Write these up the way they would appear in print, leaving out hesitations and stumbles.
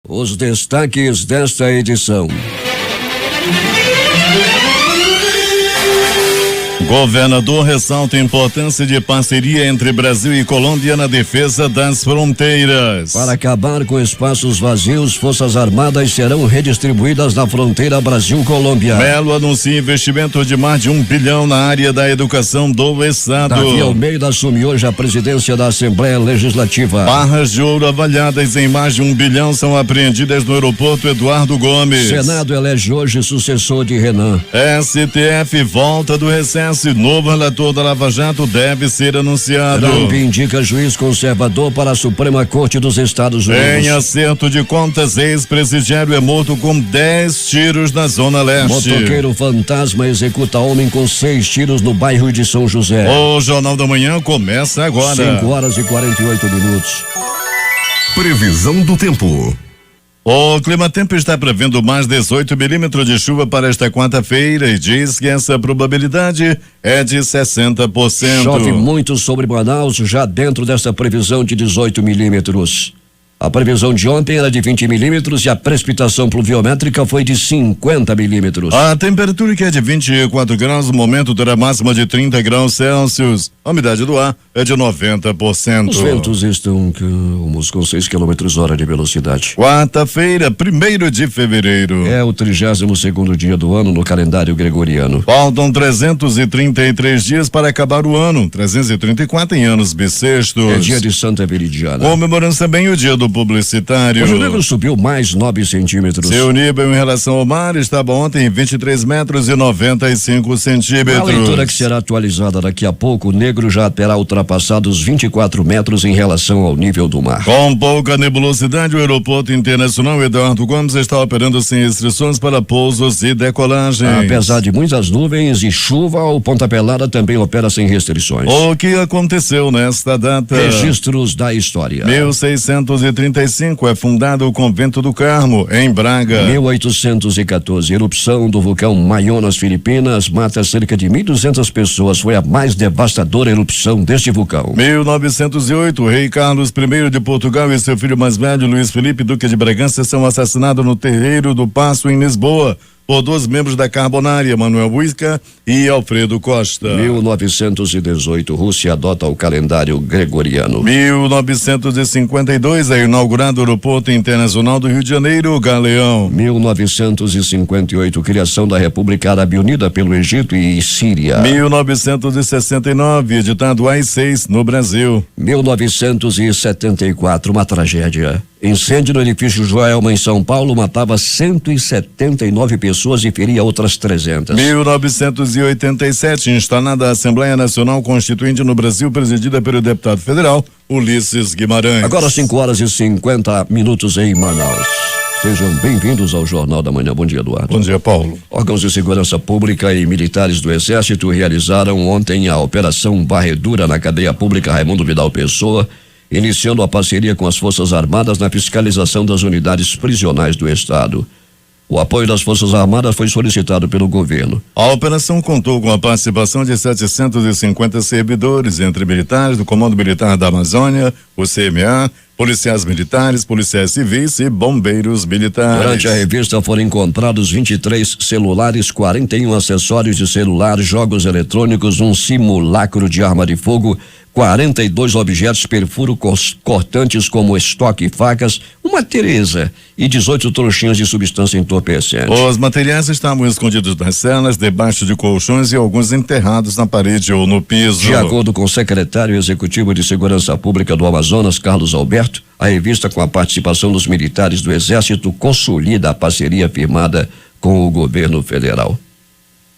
Os destaques desta edição. Governador ressalta a importância de parceria entre Brasil e Colômbia na defesa das fronteiras. Para acabar com espaços vazios, Forças Armadas serão redistribuídas na fronteira Brasil-Colômbia. Melo anuncia investimento de mais de 1 bilhão na área da educação do estado. Davi Almeida assume hoje a presidência da Assembleia Legislativa. Barras de ouro avaliadas em mais de 1 bilhão são apreendidas no aeroporto Eduardo Gomes. Senado elege hoje sucessor de Renan. STF volta do recesso. Novo relator da Lava Jato deve ser anunciado. Trump indica juiz conservador para a Suprema Corte dos Estados Unidos. Em acerto de contas, ex-presidiário é morto com 10 tiros na Zona Leste. Motoqueiro fantasma executa homem com 6 tiros no bairro de São José. O Jornal da Manhã começa agora. 5h48. Previsão do tempo. O Climatempo está prevendo mais 18 milímetros de chuva para esta quarta-feira e diz que essa probabilidade é de 60%. Chove muito sobre Manaus já dentro dessa previsão de 18 milímetros. A previsão de ontem era de 20 milímetros e a precipitação pluviométrica foi de 50 milímetros. A temperatura que é de 24 graus, no momento terá máxima de 30 graus Celsius. A umidade do ar é de 90%. Os ventos estão com 6 km/h de velocidade. Quarta-feira, 1º de fevereiro. É o 32º dia do ano no calendário gregoriano. Faltam 333 dias para acabar o ano, 334 em anos bissextos. É dia de Santa Veridiana. Comemorando também o dia do publicitário. O Rio Negro subiu mais 9 centímetros. Seu nível em relação ao mar estava ontem em 23 metros e 95 centímetros. A leitura que será atualizada daqui a pouco, o Negro já terá ultrapassado os 24 metros em relação ao nível do mar. Com pouca nebulosidade, o aeroporto internacional Eduardo Gomes está operando sem restrições para pousos e decolagens. Apesar de muitas nuvens e chuva, o Ponta Pelada também opera sem restrições. O que aconteceu nesta data? Registros da história. 1635 é fundado o Convento do Carmo, em Braga. 1814, erupção do vulcão Maiô nas Filipinas mata cerca de 1.200 pessoas. Foi a mais devastadora erupção deste vulcão. 1908, o rei Carlos I de Portugal e seu filho mais velho, Luiz Felipe, duque de Bragança, são assassinados no Terreiro do Paço, em Lisboa, por 2 membros da Carbonária, Manuel Buisca e Alfredo Costa. 1918, Rússia adota o calendário gregoriano. 1952, é inaugurado o Aeroporto Internacional do Rio de Janeiro, Galeão. 1958, criação da República Árabe Unida pelo Egito e Síria. 1969, editado AI-6 no Brasil. 1974, uma tragédia. Incêndio no edifício Joelma, em São Paulo, matava 179 pessoas e feria outras 300. 1987, instalada a Assembleia Nacional Constituinte no Brasil, presidida pelo deputado federal Ulisses Guimarães. Agora 5h50 em Manaus. Sejam bem-vindos ao Jornal da Manhã. Bom dia, Eduardo. Bom dia, Paulo. Órgãos de segurança pública e militares do Exército realizaram ontem a Operação Varredura na cadeia pública Raimundo Vidal Pessoa, iniciando a parceria com as Forças Armadas na fiscalização das unidades prisionais do Estado. O apoio das Forças Armadas foi solicitado pelo governo. A operação contou com a participação de 750 servidores, entre militares do Comando Militar da Amazônia, o CMA, policiais militares, policiais civis e bombeiros militares. Durante a revista foram encontrados 23 celulares, 41 acessórios de celular, jogos eletrônicos, um simulacro de arma de fogo, 42 objetos perfuro cortantes como estoque e facas, uma Tereza e 18 trouxinhas de substância entorpecente. Os materiais estavam escondidos nas celas, debaixo de colchões e alguns enterrados na parede ou no piso. De acordo com o secretário executivo de Segurança Pública do Amazonas, Carlos Alberto, a revista, com a participação dos militares do Exército, consolida a parceria firmada com o governo federal.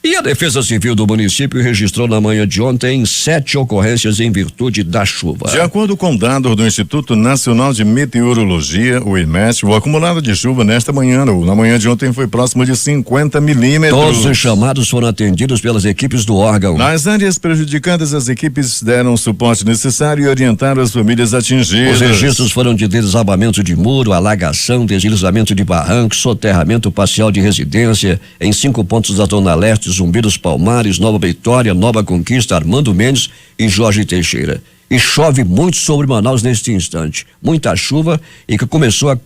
E a Defesa Civil do município registrou na manhã de ontem 7 ocorrências em virtude da chuva. De acordo com dados do Instituto Nacional de Meteorologia, o INMET, o acumulado de chuva nesta manhã, ou na manhã de ontem, foi próximo de 50 milímetros. Todos os chamados foram atendidos pelas equipes do órgão. Nas áreas prejudicadas, as equipes deram o suporte necessário e orientaram as famílias atingidas. Os registros foram de desabamento de muro, alagação, deslizamento de barranco, soterramento parcial de residência em 5 pontos da Zona Leste, Zumbi dos Palmares, Nova Vitória, Nova Conquista, Armando Mendes e Jorge Teixeira. e chove muito sobre Manaus neste instante. Muita chuva e que começou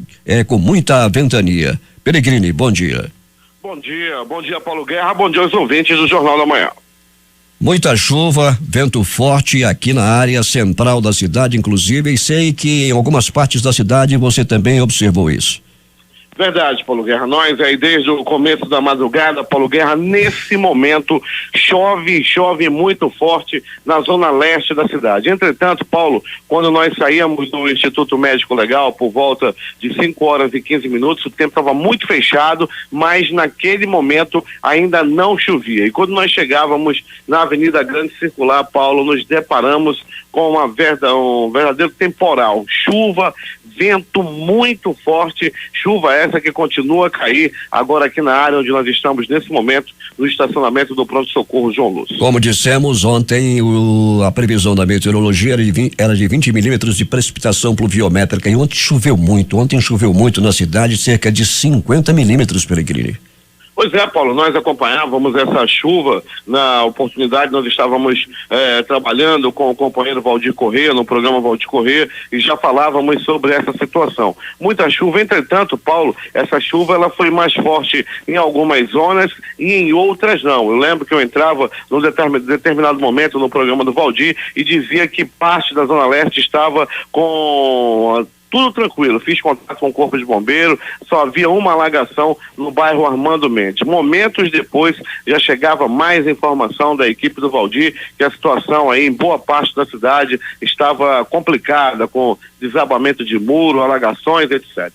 com muita ventania. Peregrini, bom dia. Bom dia Paulo Guerra, bom dia aos ouvintes do Jornal da Manhã. Muita chuva, vento forte aqui na área central da cidade, inclusive, e sei que em algumas partes da cidade você também observou isso. Verdade, Paulo Guerra. Nós aí desde o começo da madrugada, Paulo Guerra, nesse momento chove muito forte na zona leste da cidade. Entretanto, Paulo, quando nós saíamos do Instituto Médico Legal por volta de 5h15, o tempo estava muito fechado, mas naquele momento ainda não chovia. E quando nós chegávamos na Avenida Grande Circular, Paulo, nos deparamos com um verdadeiro temporal. Chuva, vento muito forte, chuva essa que continua a cair agora aqui na área onde nós estamos nesse momento, no estacionamento do pronto-socorro João Lúcio. Como dissemos ontem, a previsão da meteorologia era de 20 milímetros de precipitação pluviométrica e ontem choveu muito na cidade, cerca de 50 milímetros, Peregrini. Pois é, Paulo, nós acompanhávamos essa chuva. Na oportunidade nós estávamos trabalhando com o companheiro Valdir Corrêa, no programa Valdir Corrêa, e já falávamos sobre essa situação. Muita chuva, entretanto, Paulo, essa chuva ela foi mais forte em algumas zonas e em outras não. Eu lembro que eu entrava num determinado momento no programa do Valdir e dizia que parte da Zona Leste estava com tudo tranquilo. Fiz contato com o Corpo de Bombeiro, só havia uma alagação no bairro Armando Mendes. Momentos depois já chegava mais informação da equipe do Valdir que a situação aí em boa parte da cidade estava complicada, com desabamento de muro, alagações, etc.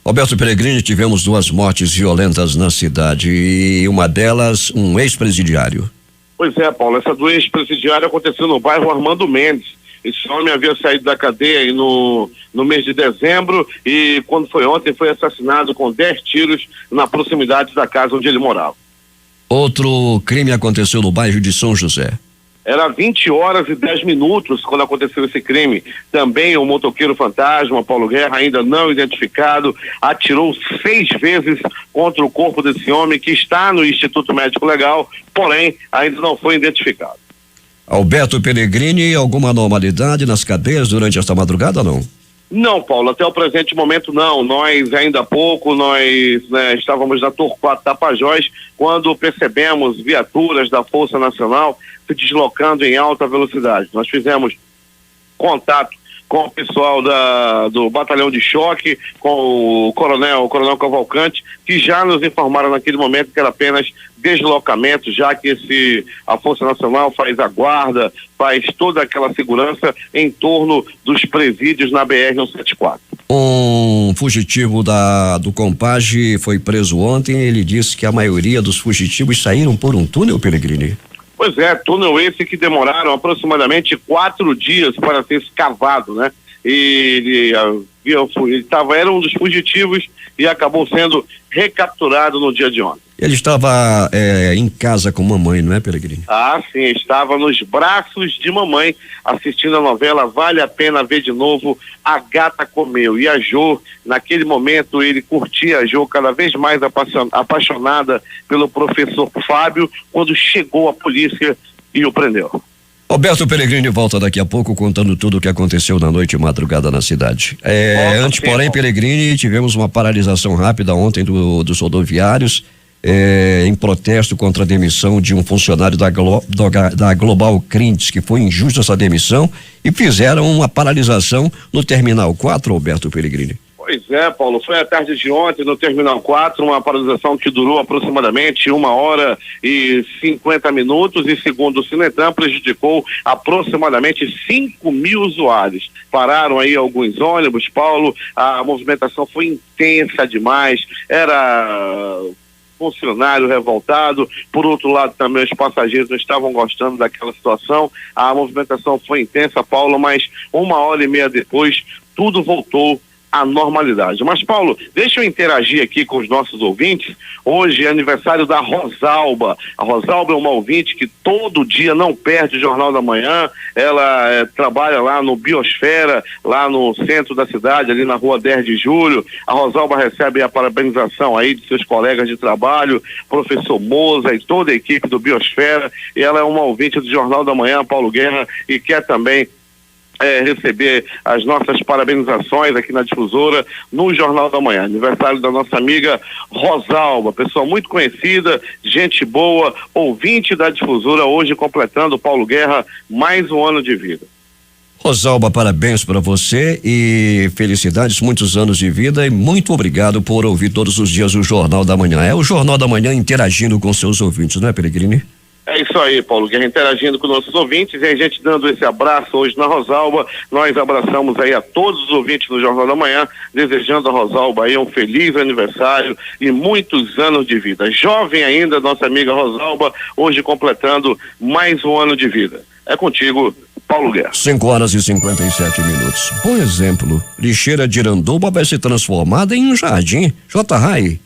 Roberto Peregrini, tivemos 2 mortes violentas na cidade e uma delas um ex-presidiário. Pois é, Paulo, essa do ex-presidiário aconteceu no bairro Armando Mendes. Esse homem havia saído da cadeia aí no mês de dezembro e quando foi ontem foi assassinado com 10 tiros na proximidade da casa onde ele morava. Outro crime aconteceu no bairro de São José. Era 20h10 quando aconteceu esse crime. Também o motoqueiro fantasma, Paulo Guerra, ainda não identificado, atirou 6 vezes contra o corpo desse homem que está no Instituto Médico Legal, porém ainda não foi identificado. Alberto Peregrini, alguma anormalidade nas cadeias durante esta madrugada, não? Não, Paulo, até o presente momento não. Nós ainda há pouco, estávamos na Torquato Tapajós, quando percebemos viaturas da Força Nacional se deslocando em alta velocidade. Nós fizemos contato com o pessoal do batalhão de choque, com o coronel Cavalcante, que já nos informaram naquele momento que era apenas deslocamento, já que a Força Nacional faz a guarda, faz toda aquela segurança em torno dos presídios na BR-174. Um fugitivo do Compage foi preso ontem. Ele disse que a maioria dos fugitivos saíram por um túnel, Peregrini. Pois é, túnel esse que demoraram aproximadamente 4 dias para ser escavado, né? E era um dos fugitivos e acabou sendo recapturado no dia de ontem. Ele estava em casa com mamãe, não é, Peregrini? Ah, sim, estava nos braços de mamãe assistindo a novela Vale a Pena Ver de Novo, A Gata Comeu. E a Jô, naquele momento, ele curtia a Jô cada vez mais apaixonada pelo professor Fábio, quando chegou a polícia e o prendeu. Roberto Peregrini volta daqui a pouco contando tudo o que aconteceu na noite e madrugada na cidade. Antes, porém, Peregrini, tivemos uma paralisação rápida ontem dos rodoviários em protesto contra a demissão de um funcionário da Global Crintes, que foi injusta essa demissão, e fizeram uma paralisação no Terminal 4, Roberto Peregrini. Pois é, Paulo, foi a tarde de ontem no Terminal 4, uma paralisação que durou aproximadamente 1h50 e segundo o Sinetran, prejudicou aproximadamente 5.000 usuários. Pararam aí alguns ônibus, Paulo, a movimentação foi intensa demais, era funcionário revoltado, por outro lado também os passageiros não estavam gostando daquela situação, a movimentação foi intensa, Paulo, mas 1h30 depois tudo voltou à normalidade. Mas, Paulo, deixa eu interagir aqui com os nossos ouvintes. Hoje é aniversário da Rosalba. A Rosalba é uma ouvinte que todo dia não perde o Jornal da Manhã. Ela trabalha lá no Biosfera, lá no centro da cidade, ali na rua 10 de julho. A Rosalba recebe a parabenização aí de seus colegas de trabalho, professor Moza e toda a equipe do Biosfera. E ela é uma ouvinte do Jornal da Manhã, Paulo Guerra, e quer também receber as nossas parabenizações aqui na Difusora, no Jornal da Manhã. Aniversário da nossa amiga Rosalba, pessoa muito conhecida, gente boa, ouvinte da Difusora, hoje completando, Paulo Guerra, mais um ano de vida. Rosalba, parabéns para você e felicidades, muitos anos de vida e muito obrigado por ouvir todos os dias o Jornal da Manhã. É o Jornal da Manhã interagindo com seus ouvintes, não é, Peregrini? É isso aí, Paulo Guerra, interagindo com nossos ouvintes e a gente dando esse abraço hoje na Rosalba. Nós abraçamos aí a todos os ouvintes do Jornal da Manhã, desejando a Rosalba aí um feliz aniversário e muitos anos de vida. Jovem ainda, nossa amiga Rosalba, hoje completando mais um ano de vida. É contigo, Paulo Guerra. 5h57. Bom exemplo, lixeira de Iranduba vai ser transformada em um jardim. J. Rai.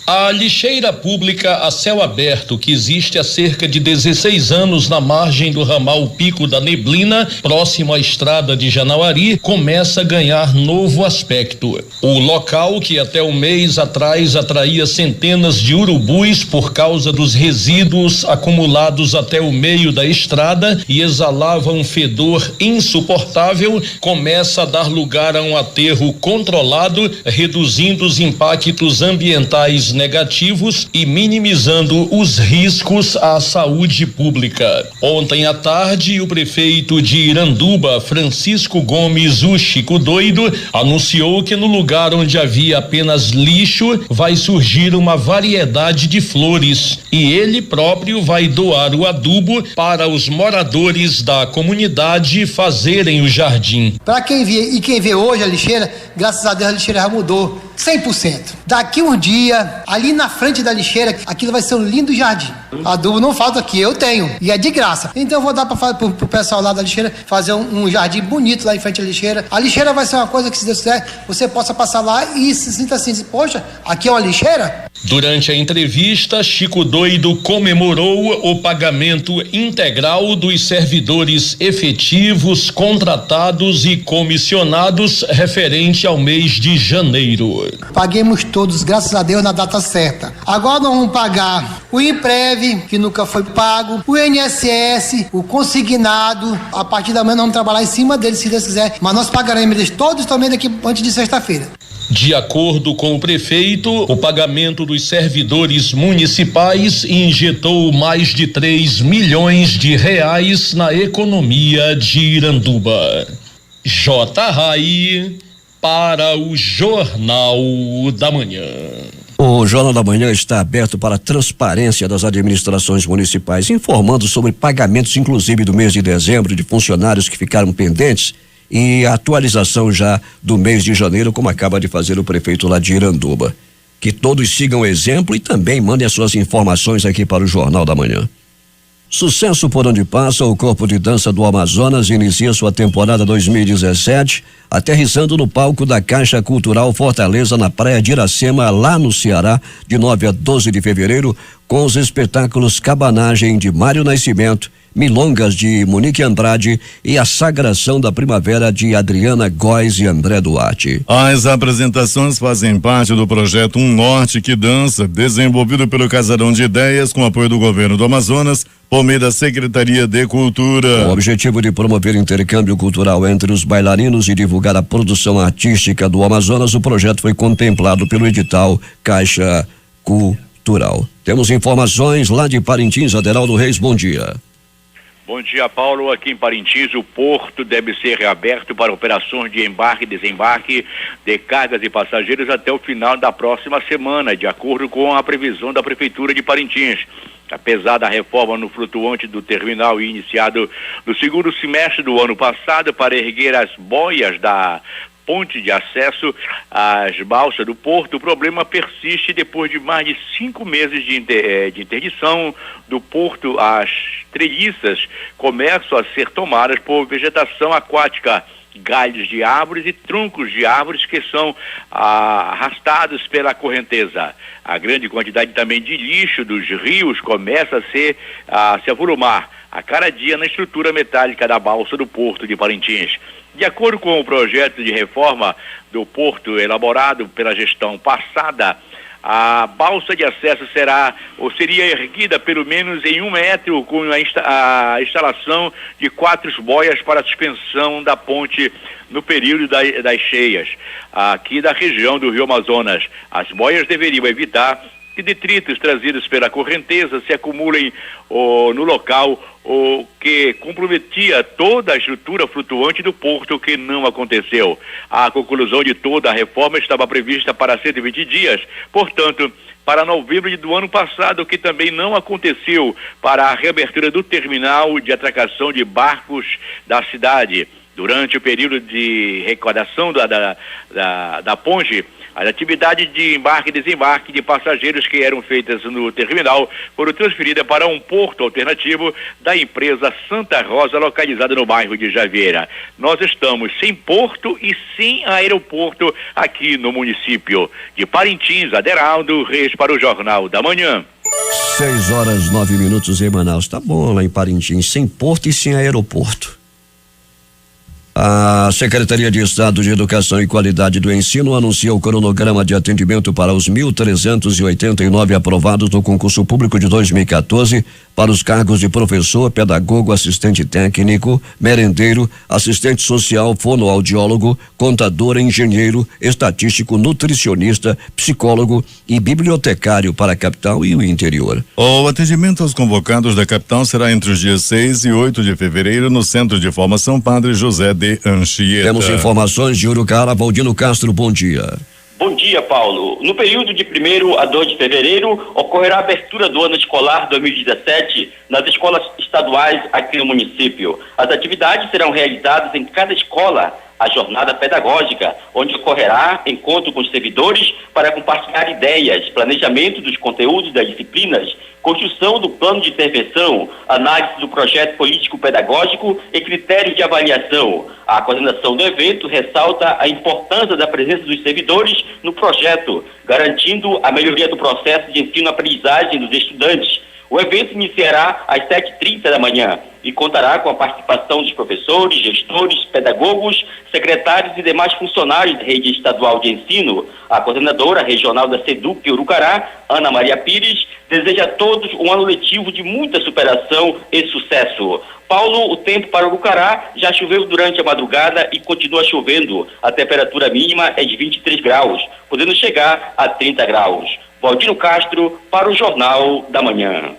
A lixeira pública a céu aberto, que existe há cerca de 16 anos na margem do ramal Pico da Neblina, próximo à estrada de Janauari, começa a ganhar novo aspecto. O local, que até um mês atrás atraía centenas de urubus por causa dos resíduos acumulados até o meio da estrada e exalava um fedor insuportável, começa a dar lugar a um aterro controlado, reduzindo os impactos ambientais negativos e minimizando os riscos à saúde pública. Ontem à tarde, o prefeito de Iranduba, Francisco Gomes, o Chico Doido, anunciou que no lugar onde havia apenas lixo vai surgir uma variedade de flores e ele próprio vai doar o adubo para os moradores da comunidade fazerem o jardim. Para quem vê hoje a lixeira, graças a Deus a lixeira já mudou 100%. Daqui um dia, ali na frente da lixeira, aquilo vai ser um lindo jardim. Adubo não falta aqui, eu tenho, e é de graça. Então eu vou dar pro pessoal lá da lixeira fazer um jardim bonito lá em frente à lixeira. A lixeira vai ser uma coisa que, se Deus quiser, você possa passar lá e se sinta assim, poxa, aqui é uma lixeira? Durante a entrevista, Chico Doido comemorou o pagamento integral dos servidores efetivos, contratados e comissionados referente ao mês de janeiro. Paguemos todos, graças a Deus, na data certa. Agora nós vamos pagar o INPREV, que nunca foi pago, o INSS, o consignado. A partir da manhã nós vamos trabalhar em cima deles, se Deus quiser, mas nós pagaremos eles todos também daqui antes de sexta-feira. De acordo com o prefeito, o pagamento dos servidores municipais injetou mais de 3 milhões de reais na economia de Iranduba. J. Rai para o Jornal da Manhã. O Jornal da Manhã está aberto para a transparência das administrações municipais, informando sobre pagamentos, inclusive do mês de dezembro, de funcionários que ficaram pendentes e a atualização já do mês de janeiro, como acaba de fazer o prefeito lá de Iranduba. Que todos sigam o exemplo e também mandem as suas informações aqui para o Jornal da Manhã. Sucesso por onde passa, o Corpo de Dança do Amazonas inicia sua temporada 2017, aterrissando no palco da Caixa Cultural Fortaleza, na Praia de Iracema, lá no Ceará, de 9 a 12 de fevereiro, com os espetáculos Cabanagem de Mário Nascimento, Milongas de Monique Andrade e a Sagração da Primavera de Adriana Góes e André Duarte. As apresentações fazem parte do projeto Um Norte que Dança, desenvolvido pelo Casarão de Ideias com apoio do governo do Amazonas, por meio da Secretaria de Cultura. Com o objetivo de promover intercâmbio cultural entre os bailarinos e divulgar a produção artística do Amazonas, o projeto foi contemplado pelo edital Caixa Cultural. Temos informações lá de Parintins. Aderaldo Reis, bom dia. Bom dia, Paulo. Aqui em Parintins, o porto deve ser reaberto para operações de embarque e desembarque de cargas e passageiros até o final da próxima semana, de acordo com a previsão da Prefeitura de Parintins. Apesar da reforma no flutuante do terminal iniciado no segundo semestre do ano passado para erguer as boias da ponte de acesso às balsas do porto, o problema persiste depois de mais de 5 meses de interdição do porto. As treliças começam a ser tomadas por vegetação aquática, galhos de árvores e troncos de árvores que são arrastados pela correnteza. A grande quantidade também de lixo dos rios começa a se avolumar a cada dia na estrutura metálica da balsa do porto de Parintins. De acordo com o projeto de reforma do porto elaborado pela gestão passada, A balsa de acesso seria erguida pelo menos em 1 metro, com a instalação de 4 boias para a suspensão da ponte no período das cheias, aqui da região do Rio Amazonas. As boias deveriam evitar que detritos trazidos pela correnteza se acumulem no local, o que comprometia toda a estrutura flutuante do porto, que não aconteceu. A conclusão de toda a reforma estava prevista para 120 dias, portanto, para novembro do ano passado, que também não aconteceu, para a reabertura do terminal de atracação de barcos da cidade. Durante o período de recordação da ponte, as atividades de embarque e desembarque de passageiros que eram feitas no terminal foram transferidas para um porto alternativo da empresa Santa Rosa, localizada no bairro de Javeira. Nós estamos sem porto e sem aeroporto aqui no município de Parintins. Aderaldo Reis para o Jornal da Manhã. 6h09 em Manaus. Tá bom lá em Parintins, sem porto e sem aeroporto. A Secretaria de Estado de Educação e Qualidade do Ensino anuncia o cronograma de atendimento para os 1.389 aprovados no concurso público de 2014 para os cargos de professor, pedagogo, assistente técnico, merendeiro, assistente social, fonoaudiólogo, contador, engenheiro, estatístico, nutricionista, psicólogo e bibliotecário para a capital e o interior. O atendimento aos convocados da capital será entre os dias 6 e 8 de fevereiro no Centro de Formação Padre José de Anchieta. Temos informações de Urucara. Valdino Castro, bom dia. Bom dia, Paulo. No período de 1º a 2 de fevereiro, ocorrerá a abertura do ano escolar 2017 nas escolas estaduais aqui no município. As atividades serão realizadas em cada escola, a jornada pedagógica, onde ocorrerá encontro com os servidores para compartilhar ideias, planejamento dos conteúdos das disciplinas, construção do plano de intervenção, análise do projeto político-pedagógico e critérios de avaliação. A coordenação do evento ressalta a importância da presença dos servidores no projeto, garantindo a melhoria do processo de ensino-aprendizagem dos estudantes. O evento iniciará às 7h30 da manhã e contará com a participação dos professores, gestores, pedagogos, secretários e demais funcionários da rede estadual de ensino. A coordenadora regional da SEDUC Urucará, Ana Maria Pires, deseja a todos um ano letivo de muita superação e sucesso. Paulo, o tempo para Urucará já choveu durante a madrugada e continua chovendo. A temperatura mínima é de 23 graus, podendo chegar a 30 graus. Valdino Castro para o Jornal da Manhã.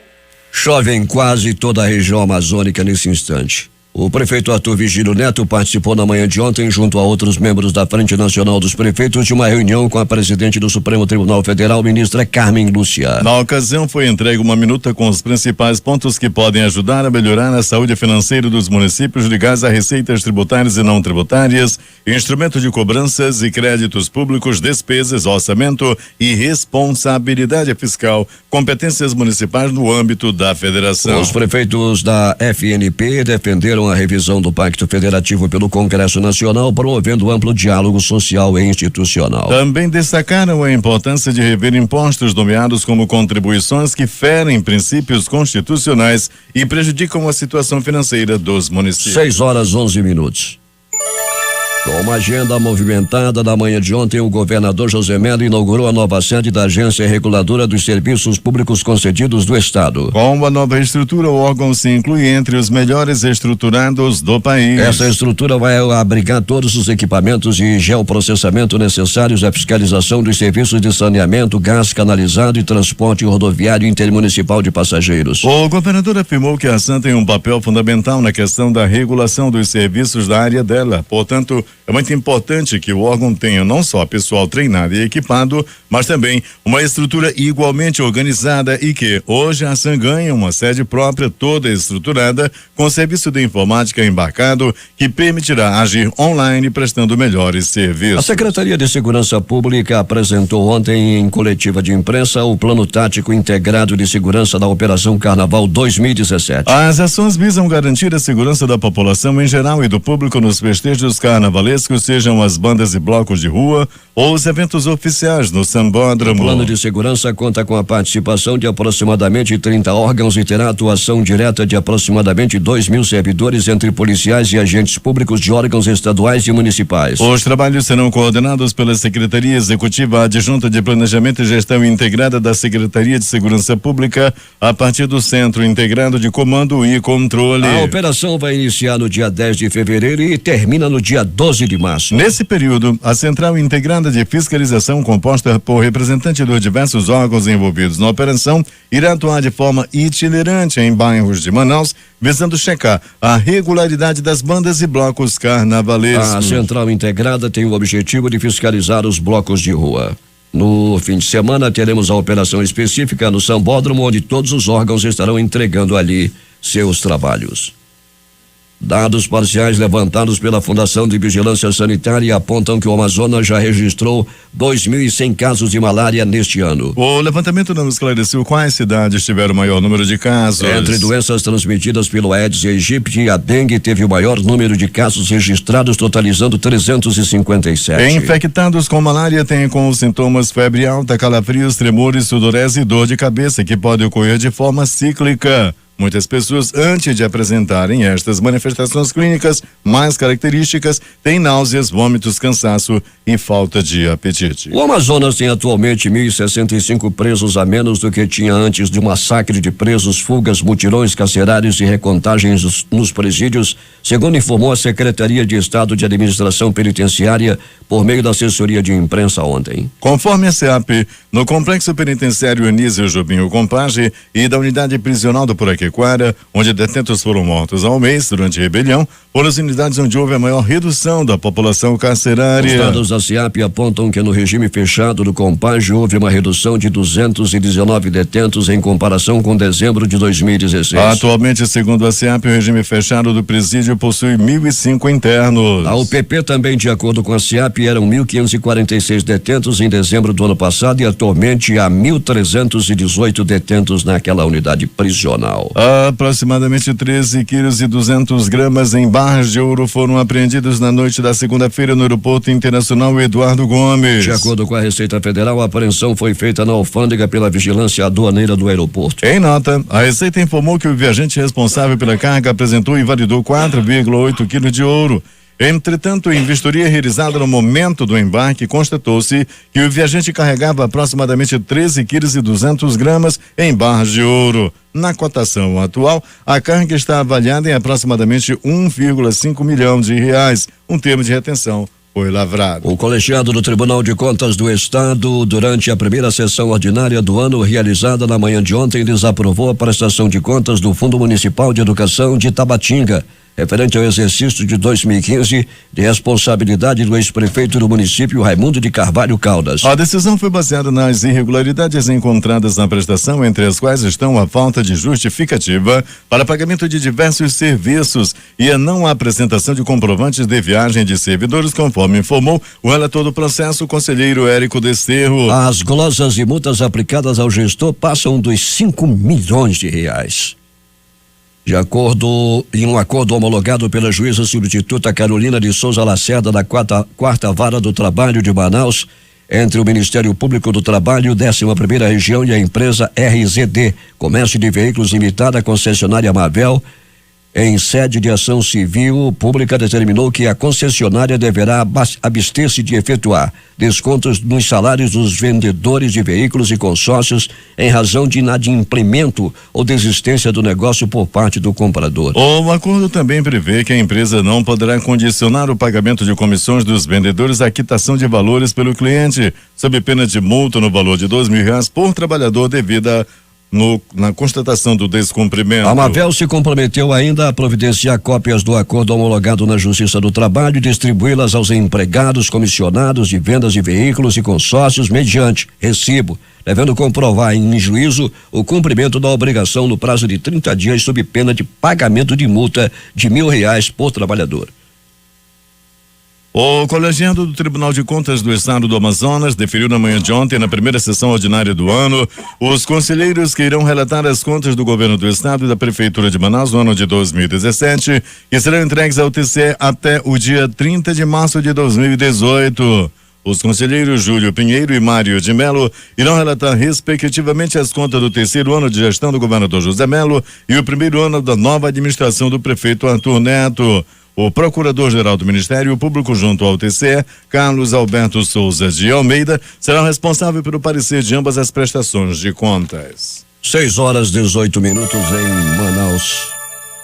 Chove em quase toda a região amazônica nesse instante. O prefeito Arthur Vigílio Neto participou na manhã de ontem, junto a outros membros da Frente Nacional dos Prefeitos, de uma reunião com a presidente do Supremo Tribunal Federal, ministra Carmen Lúcia. Na ocasião, foi entregue uma minuta com os principais pontos que podem ajudar a melhorar a saúde financeira dos municípios ligados a receitas tributárias e não tributárias, instrumento de cobranças e créditos públicos, despesas, orçamento e responsabilidade fiscal, competências municipais no âmbito da federação. Os prefeitos da FNP defenderam a revisão do Pacto Federativo pelo Congresso Nacional, promovendo amplo diálogo social e institucional. Também destacaram a importância de rever impostos nomeados como contribuições que ferem princípios constitucionais e prejudicam a situação financeira dos municípios. 6h11. Com uma agenda movimentada na manhã de ontem, o governador José Mello inaugurou a nova sede da Agência Reguladora dos Serviços Públicos Concedidos do Estado. Com a nova estrutura, o órgão se inclui entre os melhores estruturados do país. Essa estrutura vai abrigar todos os equipamentos de geoprocessamento necessários à fiscalização dos serviços de saneamento, gás canalizado e transporte rodoviário intermunicipal de passageiros. O governador afirmou que a SAN tem um papel fundamental na questão da regulação dos serviços da área dela. Portanto, é muito importante que o órgão tenha não só pessoal treinado e equipado, mas também uma estrutura igualmente organizada e que hoje a SAN ganha uma sede própria toda estruturada com serviço de informática embarcado que permitirá agir online prestando melhores serviços. A Secretaria de Segurança Pública apresentou ontem em coletiva de imprensa o Plano Tático Integrado de Segurança da Operação Carnaval 2017. As ações visam garantir a segurança da população em geral e do público nos festejos carnavalescos carnavalescos, sejam as bandas e blocos de rua ou os eventos oficiais no Sambódromo. O plano de segurança conta com a participação de aproximadamente 30 órgãos e terá atuação direta de aproximadamente 2.000 servidores entre policiais e agentes públicos de órgãos estaduais e municipais. Os trabalhos serão coordenados pela Secretaria Executiva Adjunta de Planejamento e Gestão Integrada da Secretaria de Segurança Pública a partir do Centro Integrado de Comando e Controle. A operação vai iniciar no dia 10 de fevereiro e termina no dia 12 de março. Nesse período, a Central Integrada de Fiscalização, composta por representantes dos diversos órgãos envolvidos na operação, irá atuar de forma itinerante em bairros de Manaus, visando checar a regularidade das bandas e blocos carnavalescos. A Central Integrada tem o objetivo de fiscalizar os blocos de rua. No fim de semana, teremos a operação específica no Sambódromo, onde todos os órgãos estarão entregando ali seus trabalhos. Dados parciais levantados pela Fundação de Vigilância Sanitária apontam que o Amazonas já registrou 2.100 casos de malária neste ano. O levantamento não esclareceu quais cidades tiveram o maior número de casos. Entre doenças transmitidas pelo Aedes aegypti, a dengue teve o maior número de casos registrados, totalizando 357. Infectados com malária têm como sintomas febre alta, calafrios, tremores, sudorese e dor de cabeça, que pode ocorrer de forma cíclica. Muitas pessoas, antes de apresentarem estas manifestações clínicas mais características, têm náuseas, vômitos, cansaço e falta de apetite. O Amazonas tem atualmente 1.065 presos a menos do que tinha antes de um massacre de presos, fugas, mutirões carcerários e recontagens nos presídios, segundo informou a Secretaria de Estado de Administração Penitenciária por meio da assessoria de imprensa ontem. Conforme a SEAP, no complexo penitenciário Anísio Jobim Compage e da unidade prisional do Puraquequara, onde detentos foram mortos ao mês durante a rebelião, foram as unidades onde houve a maior redução da população carcerária. Os dados da SEAP apontam que no regime fechado do Compage houve uma redução de 219 detentos em comparação com dezembro de 2016. Atualmente, segundo a SEAP, o regime fechado do presídio possui 1.005 internos. A UPP também, de acordo com a SEAP, eram 1.546 detentos em dezembro do ano passado e atualmente há 1.318 detentos naquela unidade prisional. Aproximadamente 13 quilos e 200 gramas em barras de ouro foram apreendidos na noite da segunda-feira no Aeroporto Internacional Eduardo Gomes. De acordo com a Receita Federal, a apreensão foi feita na alfândega pela vigilância aduaneira do aeroporto. Em nota, a Receita informou que o viajante responsável pela carga apresentou e validou 4,8 quilos de ouro. Entretanto, em vistoria realizada no momento do embarque, constatou-se que o viajante carregava aproximadamente 13 quilos e 200 gramas em barras de ouro. Na cotação atual, a carga está avaliada em aproximadamente 1,5 milhão de reais. Um termo de retenção foi lavrado. O colegiado do Tribunal de Contas do Estado, durante a primeira sessão ordinária do ano, realizada na manhã de ontem, desaprovou a prestação de contas do Fundo Municipal de Educação de Tabatinga, referente ao exercício de 2015, de responsabilidade do ex-prefeito do município, Raimundo de Carvalho Caldas. A decisão foi baseada nas irregularidades encontradas na prestação, entre as quais estão a falta de justificativa para pagamento de diversos serviços e a não apresentação de comprovantes de viagem de servidores, conforme informou o relator do processo, o conselheiro Érico Desterro. As glosas e multas aplicadas ao gestor passam dos 5 milhões de reais. Em um acordo homologado pela juíza substituta Carolina de Souza Lacerda da quarta Vara do Trabalho de Manaus, entre o Ministério Público do Trabalho, 11ª Região e a empresa RZD, Comércio de Veículos Limitada, concessionária Mavel, em sede de ação civil pública, determinou que a concessionária deverá abster-se de efetuar descontos nos salários dos vendedores de veículos e consórcios em razão de inadimplemento ou desistência do negócio por parte do comprador. O acordo também prevê que a empresa não poderá condicionar o pagamento de comissões dos vendedores à quitação de valores pelo cliente, sob pena de multa no valor de R$2.000 por trabalhador devida na constatação do descumprimento. A Mavel se comprometeu ainda a providenciar cópias do acordo homologado na Justiça do Trabalho e distribuí-las aos empregados comissionados de vendas de veículos e consórcios mediante recibo, devendo comprovar em juízo o cumprimento da obrigação no prazo de 30 dias sob pena de pagamento de multa de R$1.000 por trabalhador. O colegiado do Tribunal de Contas do Estado do Amazonas deferiu na manhã de ontem, na primeira sessão ordinária do ano, os conselheiros que irão relatar as contas do governo do estado e da Prefeitura de Manaus no ano de 2017, que serão entregues ao TCE até o dia 30 de março de 2018. Os conselheiros Júlio Pinheiro e Mário de Melo irão relatar respectivamente as contas do terceiro ano de gestão do governador José Melo e o primeiro ano da nova administração do prefeito Arthur Neto. O Procurador-Geral do Ministério Público junto ao TCE, Carlos Alberto Souza de Almeida, será responsável pelo parecer de ambas as prestações de contas. 6:18 em Manaus.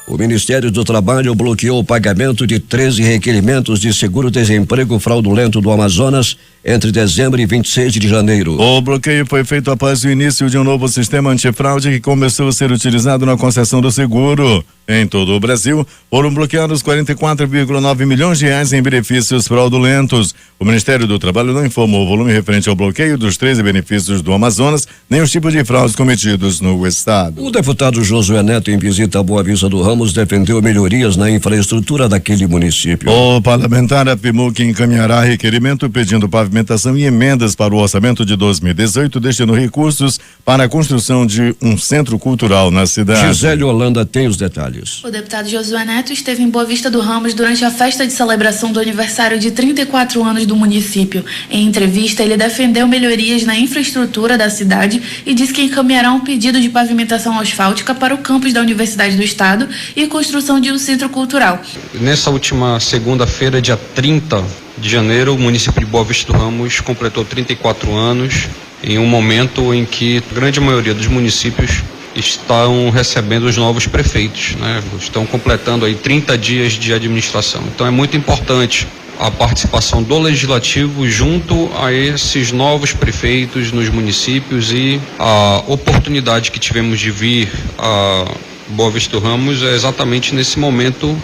O Ministério do Trabalho bloqueou o pagamento de 13 requerimentos de seguro-desemprego fraudulento do Amazonas entre dezembro e 26 de janeiro. O bloqueio foi feito após o início de um novo sistema antifraude que começou a ser utilizado na concessão do seguro. Em todo o Brasil, foram bloqueados 44,9 milhões de reais em benefícios fraudulentos. O Ministério do Trabalho não informou o volume referente ao bloqueio dos 13 benefícios do Amazonas, nem os tipos de fraudes cometidos no estado. O deputado Josué Neto, em visita a Boa Vista do Ramos, defendeu melhorias na infraestrutura daquele município. O parlamentar afirmou que encaminhará requerimento pedindo pavimentação e emendas para o orçamento de 2018, destinando recursos para a construção de um centro cultural na cidade. Gisele Holanda tem os detalhes. O deputado Josué Neto esteve em Boa Vista do Ramos durante a festa de celebração do aniversário de 34 anos do município. Em entrevista, ele defendeu melhorias na infraestrutura da cidade e disse que encaminhará um pedido de pavimentação asfáltica para o campus da Universidade do Estado e construção de um centro cultural. Nessa última segunda-feira, dia 30 de janeiro, o município de Boa Vista do Ramos completou 34 anos, em um momento em que a grande maioria dos municípios estão recebendo os novos prefeitos, né? Estão completando aí 30 dias de administração. Então é muito importante a participação do legislativo junto a esses novos prefeitos nos municípios, e a oportunidade que tivemos de vir a Boa Vista do Ramos é exatamente nesse momento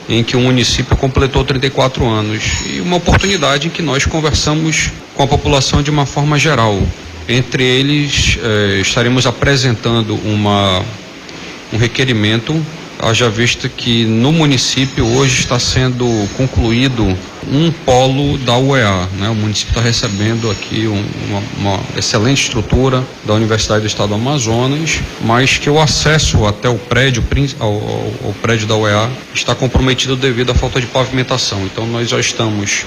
em que o município completou 34 anos, e uma oportunidade em que nós conversamos com a população de uma forma geral. Entre eles, estaremos apresentando um requerimento, haja vista que no município hoje está sendo concluído um polo da UEA, né? O município está recebendo aqui uma excelente estrutura da Universidade do Estado do Amazonas, mas que o acesso até o prédio, ao prédio da UEA, está comprometido devido à falta de pavimentação. Então nós já estamos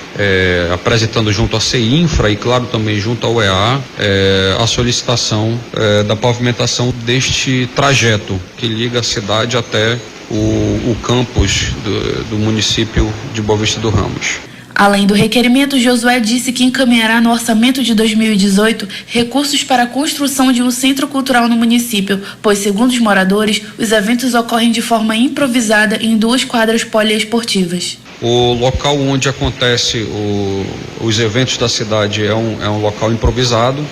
apresentando junto à CEINFRA e claro também junto à UEA a solicitação da pavimentação deste trajeto que liga a cidade até o campus do município de Boa Vista do Ramos. Além do requerimento, Josué disse que encaminhará no orçamento de 2018 recursos para a construção de um centro cultural no município, pois, segundo os moradores, os eventos ocorrem de forma improvisada em 2 quadras poliesportivas. O local onde acontece os eventos da cidade é um local improvisado,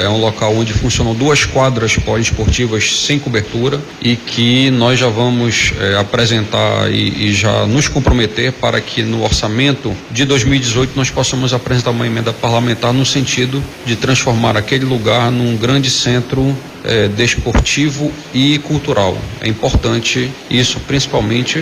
é um local onde funcionam 2 quadras poliesportivas sem cobertura, e que nós já vamos apresentar e já nos comprometer para que no orçamento de 2018 nós possamos apresentar uma emenda parlamentar no sentido de transformar aquele lugar num grande centro desportivo e cultural. É importante isso, principalmente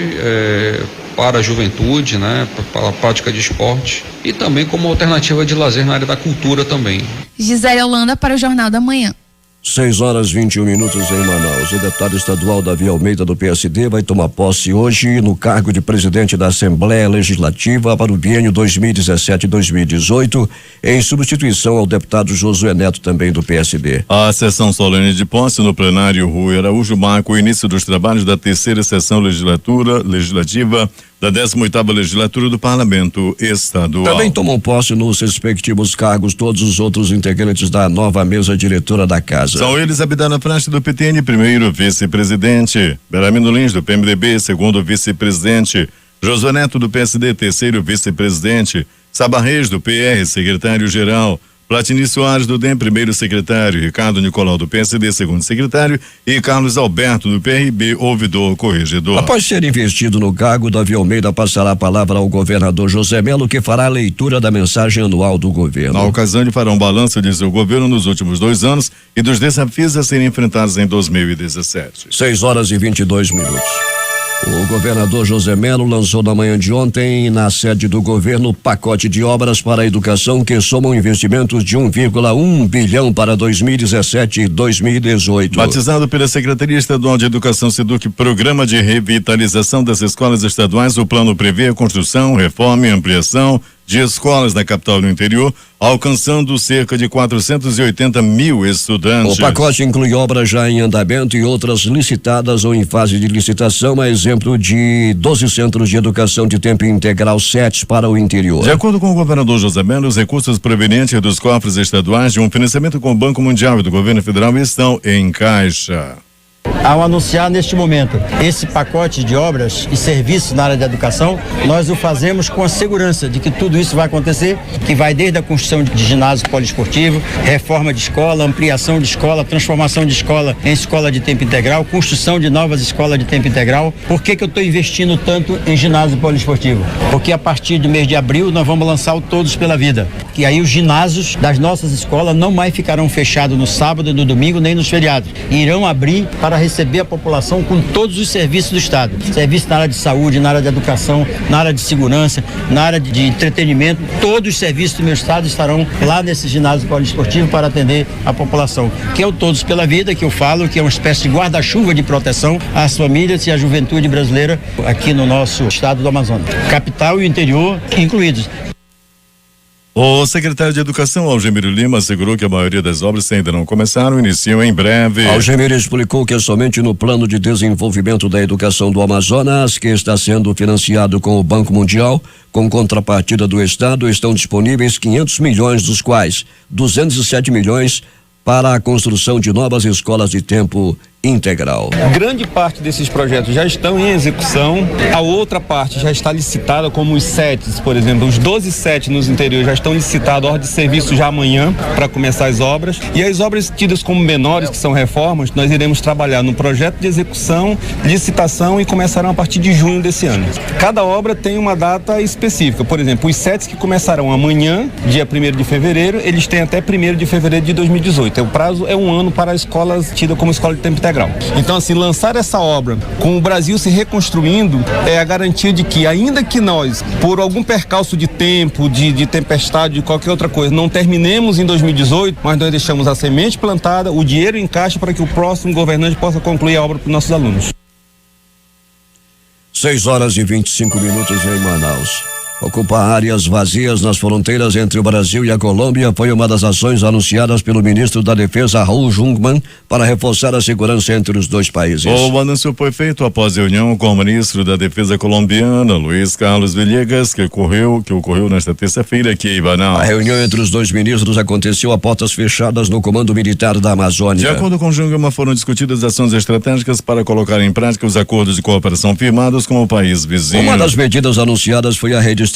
para a juventude, né, para a prática de esporte, e também como alternativa de lazer na área da cultura também. Gisele Holanda para o Jornal da Manhã. 6:21 em Manaus. O deputado estadual Davi Almeida, do PSD, vai tomar posse hoje no cargo de presidente da Assembleia Legislativa para o biênio 2017-2018, em substituição ao deputado Josué Neto, também do PSD. A sessão solene de posse no plenário Rui Araújo marca o início dos trabalhos da terceira sessão legislativa da 18ª legislatura do Parlamento Estadual. Também tomam posse nos respectivos cargos todos os outros integrantes da nova mesa diretora da casa. São eles: Abdala Praste, do PTN, primeiro vice-presidente; Beramino Lins, do PMDB, segundo vice-presidente; Josué Neto, do PSD, terceiro vice-presidente; Saba Reis, do PR, secretário-geral; Platini Soares, do DEM, primeiro secretário; Ricardo Nicolau, do PSD, segundo secretário; e Carlos Alberto, do PRB, ouvidor corregedor. Após ser investido no cargo, Davi Almeida passará a palavra ao governador José Melo, que fará a leitura da mensagem anual do governo. Na ocasião, ele fará um balanço de seu governo nos últimos 2 anos e dos desafios a serem enfrentados em 2017. 6:22. O governador José Melo lançou na manhã de ontem, na sede do governo, pacote de obras para a educação que somam investimentos de 1,1 bilhão para 2017 e 2018. Batizado pela Secretaria Estadual de Educação SEDUC, Programa de Revitalização das Escolas Estaduais, o plano prevê a construção, reforma e ampliação de escolas da capital e do interior, alcançando cerca de 480 mil estudantes. O pacote inclui obras já em andamento e outras licitadas ou em fase de licitação, a exemplo de 12 centros de educação de tempo integral, 7 para o interior. De acordo com o governador José Melo, os recursos provenientes dos cofres estaduais de um financiamento com o Banco Mundial e do governo federal estão em caixa. Ao anunciar neste momento esse pacote de obras e serviços na área da educação, nós o fazemos com a segurança de que tudo isso vai acontecer, que vai desde a construção de ginásio poliesportivo, reforma de escola, ampliação de escola, transformação de escola em escola de tempo integral, construção de novas escolas de tempo integral. Por que eu estou investindo tanto em ginásio poliesportivo? Porque a partir do mês de abril nós vamos lançar o Todos pela Vida. E aí os ginásios das nossas escolas não mais ficarão fechados no sábado, no domingo, nem nos feriados. Irão abrir para receber a população com todos os serviços do Estado. Serviços na área de saúde, na área de educação, na área de segurança, na área de entretenimento. Todos os serviços do meu Estado estarão lá nesse ginásio poliesportivo para atender a população. Que é o Todos pela Vida, que eu falo, que é uma espécie de guarda-chuva de proteção às famílias e à juventude brasileira aqui no nosso estado do Amazonas. Capital e interior incluídos. O secretário de Educação, Algemiro Lima, assegurou que a maioria das obras ainda não começaram, iniciam em breve. Algemiro explicou que é somente no Plano de Desenvolvimento da Educação do Amazonas, que está sendo financiado com o Banco Mundial, com contrapartida do Estado, estão disponíveis 500 milhões, dos quais 207 milhões para a construção de novas escolas de tempo integral. Grande parte desses projetos já estão em execução, a outra parte já está licitada, como os SETs, por exemplo, os 12 SETs nos interiores já estão licitados, ordem de serviço já amanhã para começar as obras, e as obras tidas como menores, que são reformas, nós iremos trabalhar no projeto de execução, licitação, e começarão a partir de junho desse ano. Cada obra tem uma data específica, por exemplo, os SETs que começarão amanhã, dia 1º de fevereiro, eles têm até 1º de fevereiro de 2018, o prazo é um ano para escolas tidas como escola de tempo integral. Então, assim, lançar essa obra com o Brasil se reconstruindo é a garantia de que, ainda que nós, por algum percalço de tempo, de tempestade, de qualquer outra coisa, não terminemos em 2018, mas nós deixamos a semente plantada, o dinheiro em caixa para que o próximo governante possa concluir a obra para os nossos alunos. 6h25 em Manaus. Ocupar áreas vazias nas fronteiras entre o Brasil e a Colômbia foi uma das ações anunciadas pelo ministro da Defesa, Raul Jungmann, para reforçar a segurança entre os dois países. O anúncio foi feito após reunião com o ministro da Defesa colombiana, Luiz Carlos Villegas, que ocorreu nesta terça-feira aqui em Manaus. A reunião entre os dois ministros aconteceu a portas fechadas no Comando Militar da Amazônia. De acordo com Jungmann, foram discutidas ações estratégicas para colocar em prática os acordos de cooperação firmados com o país vizinho. Uma das medidas anunciadas foi a redistribuição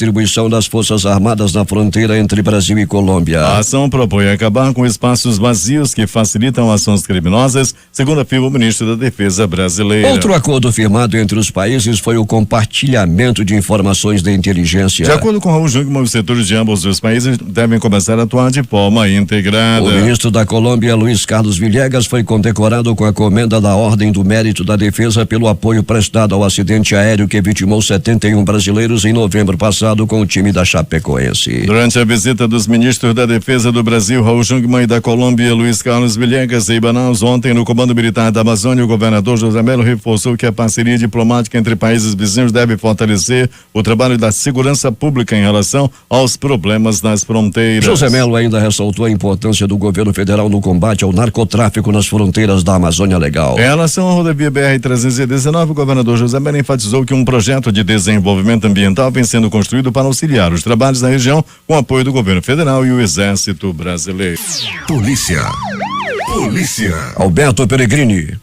das Forças Armadas na fronteira entre Brasil e Colômbia. A ação propõe acabar com espaços vazios que facilitam ações criminosas, segundo afirma o ministro da Defesa brasileiro. Outro acordo firmado entre os países foi o compartilhamento de informações da inteligência. De acordo com Raul Jungmann, os setores de ambos os países devem começar a atuar de forma integrada. O ministro da Colômbia, Luiz Carlos Villegas, foi condecorado com a comenda da Ordem do Mérito da Defesa pelo apoio prestado ao acidente aéreo que vitimou 71 brasileiros em novembro passado com o time da Chapecoense. Durante a visita dos ministros da Defesa do Brasil, Raul Jungmann, e da Colômbia, Luiz Carlos Villegas, em Manaus, ontem no Comando Militar da Amazônia, o governador José Melo reforçou que a parceria diplomática entre países vizinhos deve fortalecer o trabalho da segurança pública em relação aos problemas nas fronteiras. José Melo ainda ressaltou a importância do governo federal no combate ao narcotráfico nas fronteiras da Amazônia Legal. Em relação à rodovia BR-319, o governador José Melo enfatizou que um projeto de desenvolvimento ambiental vem sendo construído para auxiliar os trabalhos na região com apoio do governo federal e o Exército Brasileiro. Polícia. Alberto Peregrini.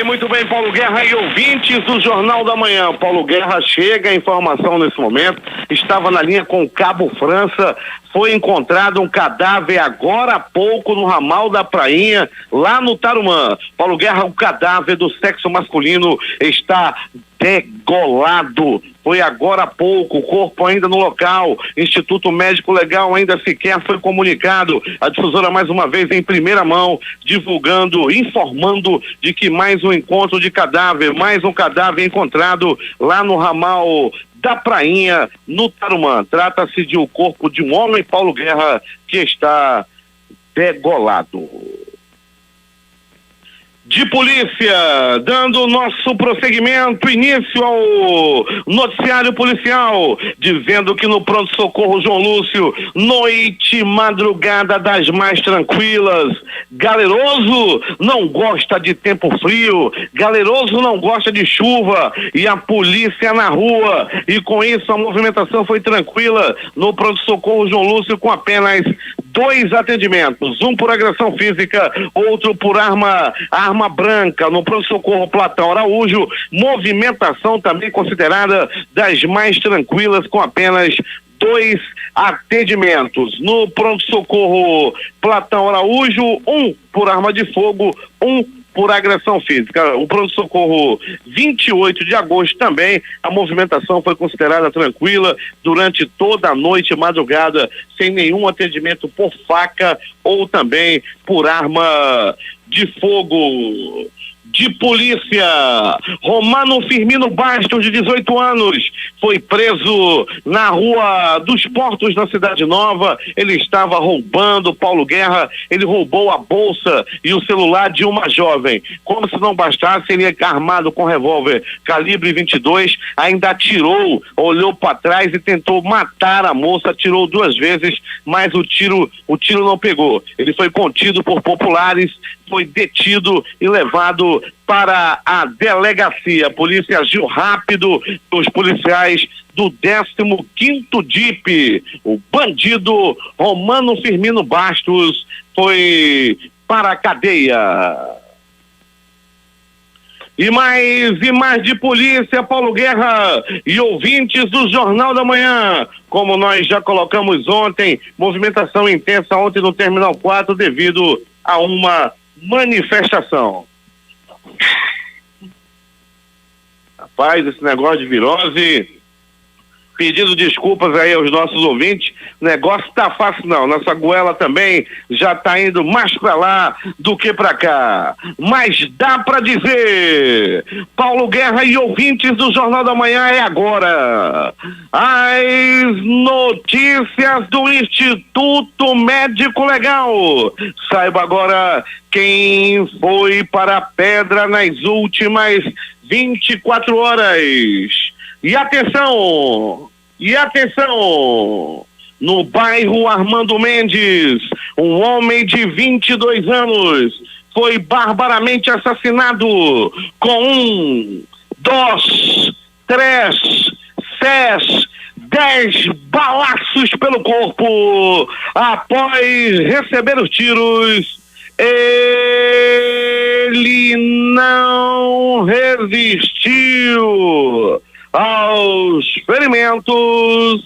Muito bem, Paulo Guerra e ouvintes do Jornal da Manhã. Paulo Guerra, chega a informação nesse momento, estava na linha com o Cabo França, foi encontrado um cadáver agora há pouco no ramal da Prainha, lá no Tarumã. Paulo Guerra, o cadáver do sexo masculino está degolado foi agora há pouco, o corpo ainda no local, Instituto Médico Legal ainda sequer foi comunicado. A difusora mais uma vez em primeira mão, divulgando, informando de que mais um encontro de cadáver, mais um cadáver encontrado lá no ramal da Prainha, no Tarumã. Trata-se de um corpo de um homem, Paulo Guerra, que está degolado. De polícia, dando nosso prosseguimento, início ao noticiário policial, dizendo que no pronto-socorro João Lúcio, noite madrugada das mais tranquilas. Galeroso não gosta de tempo frio, Galeroso não gosta de chuva, e a polícia na rua, e com isso a movimentação foi tranquila no pronto-socorro João Lúcio, com apenas 2 atendimentos, um por agressão física, outro por arma branca, no pronto-socorro Platão Araújo. Movimentação também considerada das mais tranquilas, com apenas 2 atendimentos. No pronto-socorro Platão Araújo, um por arma de fogo, um por agressão física. O pronto-socorro 28 de agosto também, a movimentação foi considerada tranquila durante toda a noite e madrugada, sem nenhum atendimento por faca ou também por arma de fogo. De polícia, Romano Firmino Bastos, de 18 anos, foi preso na Rua dos Portos, na Cidade Nova. Ele estava roubando, Paulo Guerra, ele roubou a bolsa e o celular de uma jovem. Como se não bastasse, ele armado com revólver calibre 22, ainda atirou, olhou para trás e tentou matar a moça, atirou 2 vezes, mas o tiro não pegou. Ele foi contido por populares, foi detido e levado para a delegacia. A polícia agiu rápido, os policiais do 15º DIP. O bandido Romano Firmino Bastos foi para a cadeia. E mais de polícia, Paulo Guerra e ouvintes do Jornal da Manhã. Como nós já colocamos ontem, movimentação intensa ontem no Terminal 4 devido a uma manifestação. Rapaz, esse negócio de virose, pedindo desculpas aí aos nossos ouvintes, o negócio tá fácil não, nossa goela também já tá indo mais pra lá do que pra cá, mas dá pra dizer, Paulo Guerra e ouvintes do Jornal da Manhã, é agora, as notícias do Instituto Médico Legal. Saiba agora quem foi para a pedra nas últimas 24 horas. E atenção, no bairro Armando Mendes, um homem de 22 anos foi barbaramente assassinado com 2, 3, 6, 10 balaços pelo corpo. Após receber os tiros, ele não resistiu aos ferimentos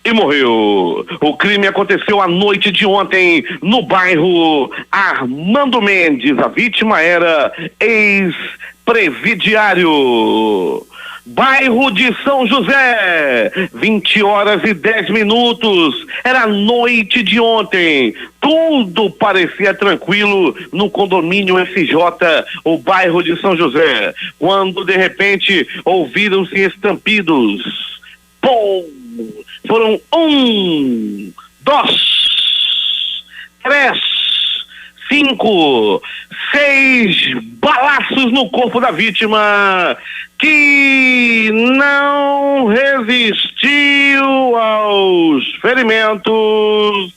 e morreu. O crime aconteceu à noite de ontem no bairro Armando Mendes. A vítima era ex-presidiário. Bairro de São José, 20h10. Era a noite de ontem. Tudo parecia tranquilo no condomínio FJ, o bairro de São José, quando de repente ouviram-se estampidos. Pum! Foram 1, 2, 3, 5, 6 balaços no corpo da vítima, que não resistiu aos ferimentos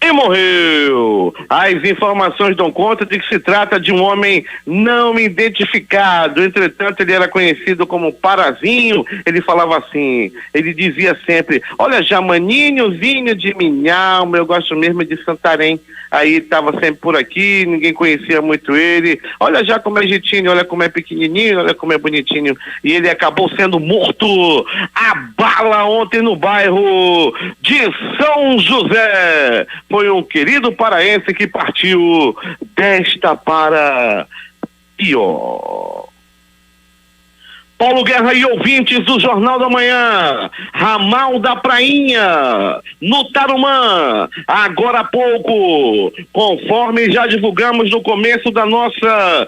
e morreu. As informações dão conta de que se trata de um homem não identificado. Entretanto, ele era conhecido como Parazinho. Ele falava assim, ele dizia sempre: olha, Jamaninhozinho de minha alma, eu gosto mesmo de Santarém. aí estava sempre por aqui, ninguém conhecia muito ele. Olha já como é jeitinho, olha como é pequenininho, olha como é bonitinho. E ele acabou sendo morto a bala ontem no bairro de São José. Foi um querido paraense que partiu desta para pior. Paulo Guerra e ouvintes do Jornal da Manhã, ramal da Prainha, no Tarumã, agora há pouco, conforme já divulgamos no começo da nossa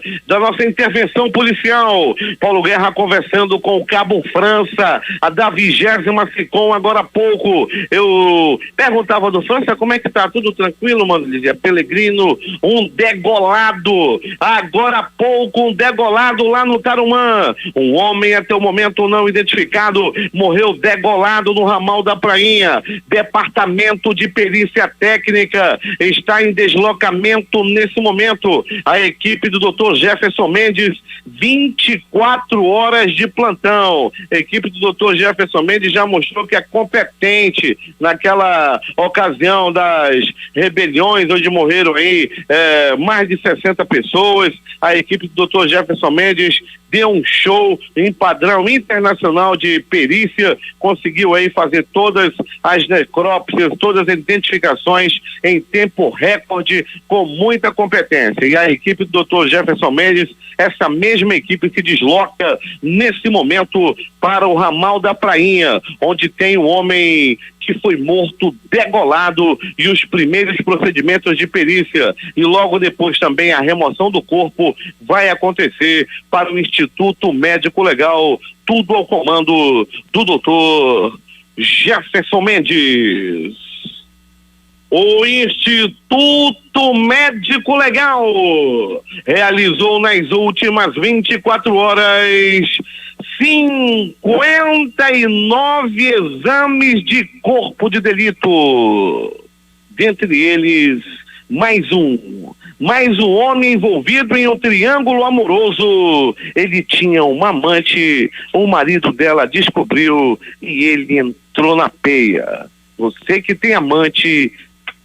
intervenção policial, Paulo Guerra conversando com o Cabo França, da 20ª SICOM, agora há pouco, eu perguntava do França, como é que tá? Tudo tranquilo, mano? Ele dizia, Pelegrino, um degolado, agora há pouco, um degolado lá no Tarumã, um homem até o momento não identificado, morreu degolado no ramal da Prainha. Departamento de Perícia Técnica está em deslocamento nesse momento. A equipe do Dr. Jefferson Mendes, 24 horas de plantão. A equipe do Dr. Jefferson Mendes já mostrou que é competente naquela ocasião das rebeliões, onde morreram aí mais de 60 pessoas. A equipe do Dr. Jefferson Mendes deu um show em padrão internacional de perícia, conseguiu aí fazer todas as necrópsias, todas as identificações em tempo recorde, com muita competência. E a equipe do Dr. Jefferson Mendes, essa mesma equipe se desloca nesse momento para o ramal da Prainha, onde tem um homem que foi morto degolado e os primeiros procedimentos de perícia, e logo depois também a remoção do corpo vai acontecer para o Instituto Médico Legal, tudo ao comando do Dr. Jefferson Mendes. O Instituto Médico Legal realizou nas últimas 24 horas 59 exames de corpo de delito. Dentre eles, mais um homem envolvido em um triângulo amoroso. Ele tinha uma amante, o marido dela descobriu e ele entrou na peia. Você que tem amante,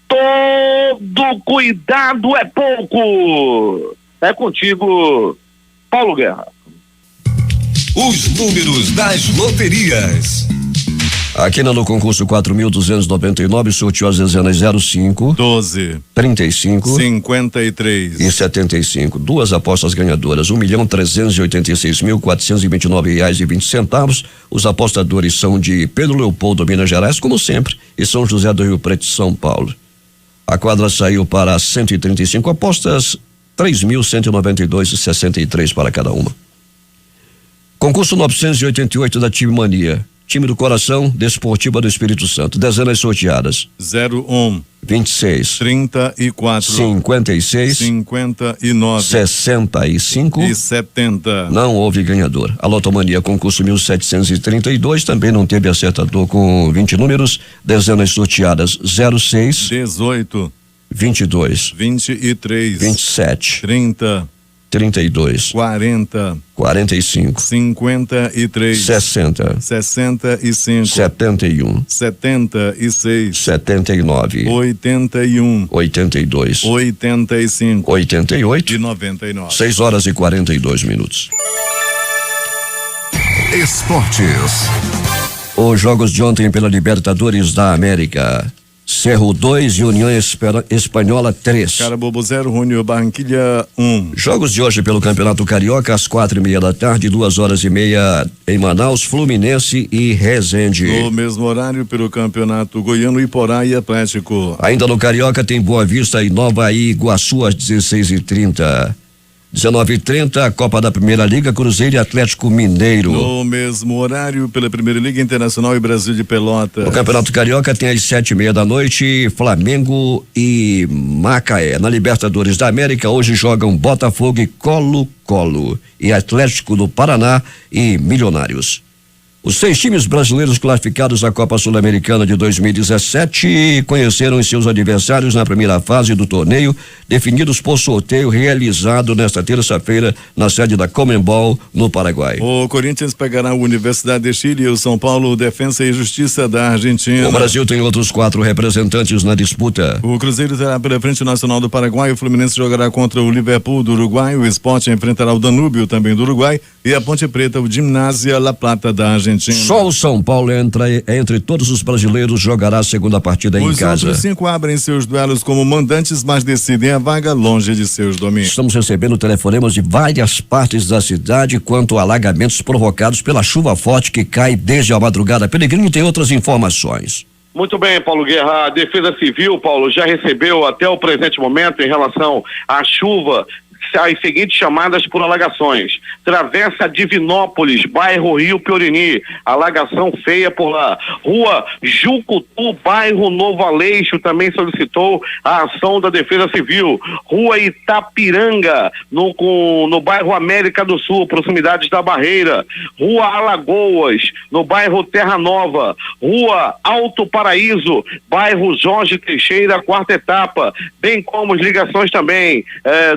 todo cuidado é pouco. É contigo, Paulo Guerra. Os números das loterias. Aqui no concurso 4.299, sorteou as dezenas 05, 12, 35, 53 e 75. Duas apostas ganhadoras, R$1.386.429,20. Os apostadores são de Pedro Leopoldo, Minas Gerais, como sempre, e São José do Rio Preto, São Paulo. A quadra saiu para 135 apostas, 3.192,63 para cada uma. Concurso 988 da Time Mania. Time do Coração, Desportiva do Espírito Santo. Dezenas sorteadas. 01, 26, 34, 56, 59, 65 e 70. Não houve ganhador. A Lotomania, concurso 1732, também não teve acertador com 20 números. Dezenas sorteadas 06, 18, 22, 23, 27, 30, 32, 40, 45, 53, 60, 65, 71, 76, 79, 81, 82, 85, 88 e 99. 6 horas e 42 minutos. Esportes. Os jogos de ontem pela Libertadores da América. Cerro 2 e União Espanhola 3. Carabobo 0, Júnior Barranquilla 1. Jogos de hoje pelo Campeonato Carioca às 4:30 da tarde, 2h30 em Manaus, Fluminense e Resende. No mesmo horário pelo Campeonato Goiano, Iporá e Atlético. Ainda no Carioca tem Boa Vista e Nova Iguaçu às 16h30. 19h30, Copa da Primeira Liga, Cruzeiro e Atlético Mineiro. No mesmo horário, pela Primeira Liga Internacional e Brasil de Pelotas. O Campeonato Carioca tem às 7:30 da noite, Flamengo e Macaé. Na Libertadores da América, hoje jogam Botafogo e Colo-Colo. E Atlético do Paraná e Milionários. Os 6 times brasileiros classificados à Copa Sul-Americana de 2017 conheceram seus adversários na primeira fase do torneio, definidos por sorteio realizado nesta terça-feira na sede da Conmebol, no Paraguai. O Corinthians pegará a Universidade de Chile e o São Paulo, Defensa e Justiça da Argentina. O Brasil tem outros 4 representantes na disputa. O Cruzeiro terá pela frente o Nacional do Paraguai, o Fluminense jogará contra o Liverpool do Uruguai, o Sport enfrentará o Danúbio, também do Uruguai, e a Ponte Preta, o Gimnasia La Plata da Argentina. Só o São Paulo entre todos os brasileiros jogará a segunda partida em casa. Os outros 5 abrem seus duelos como mandantes, mas decidem a vaga longe de seus domínios. Estamos recebendo telefonemas de várias partes da cidade quanto a alagamentos provocados pela chuva forte que cai desde a madrugada. Peregrino tem outras informações. Muito bem, Paulo Guerra. A Defesa Civil, Paulo, já recebeu até o presente momento em relação à chuva as seguintes chamadas por alagações: Travessa Divinópolis, bairro Rio Piorini, alagação feia por lá. Rua Jucutu, bairro Novo Aleixo, também solicitou a ação da Defesa Civil. Rua Itapiranga, no bairro América do Sul, proximidades da Barreira. Rua Alagoas, no bairro Terra Nova. Rua Alto Paraíso, bairro Jorge Teixeira, quarta etapa, bem como as ligações também